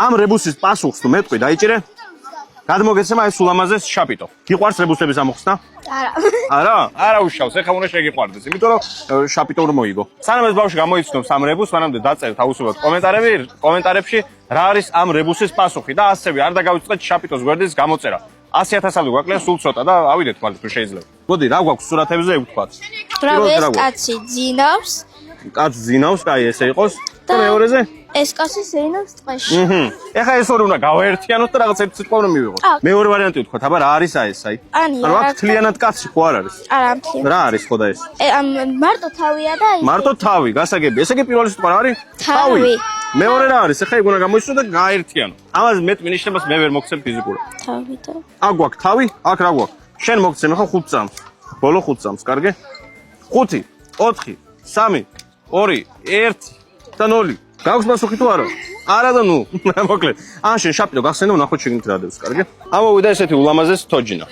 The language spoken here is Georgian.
ამ რებუსის პასუხს თუ მეტყვი დაიჭირე. გადმოგეცემა ეს ულამაზეს შაპიტო. გიყვარს რებუსების ამოხსნა? არა? არა უშავს, ეხლა უნდა შეგიყვარდეს, იმიტომ რომ შაპიტო რომ მოიგო. სანამ ეს ბავშვი გამოიცნობს ამ რებუსს, მანამდე დაწერთ აუცილებლად კომენტარებში რა არის ამ რებუსის პასუხი და ასევე არ დაგავიწყეთ შაპიტოს გვერდის გამოწერა. 100,000 გვაკლია სულ ცოტა და ავიდეთ თვალით თუ შეიძლება. მოდი, რა გვაქვს სურათებზე ვთქვათ. ეს კაცი ძინავს. კაც ძინავს, კაი ესე იყოს. და მეორეზე? ეს კაცი ზინავს ტყეში. ეხლა ეს ორი უნდა გავაერთიანოთ და რაღაც ერთი სიტყვა უნდა მივიღოთ. მეორე ვარიანტი ვთქვათ, აბა რა არის ეს აი? ანუ აქ თლიანად კაცი ხო არ არის? არა, მთლიანად. რა არის ხო და ეს? მარტო თავია და ის. მარტო თავი, გასაგები. ესე იგი პირველი სიტყვა რა არის? თავი. მეორე რა არის? ეხლა იქ უნდა გამოიცნო და გააერთიანო. ამაზე მეტ მინიშნებას მე ვერ მოგცემ ფიზიკურად. თავი და. აქ გვაქვს თავი, აქ რა გვაქვს? შენ მოგცემ ახლა 5 წამს. ბოლო 5 წამს, კარგი? 5, 4, 3, 2, 1 და 0. გაქვს პასუხი თუ არა? არა და ნუ, მოკლედ. ან შენ შაპიტო გახსენე, ვნახოთ შეგნით რა დევს, კარგი? ამოვიდა ესეთი ულამაზეს თოჯინა.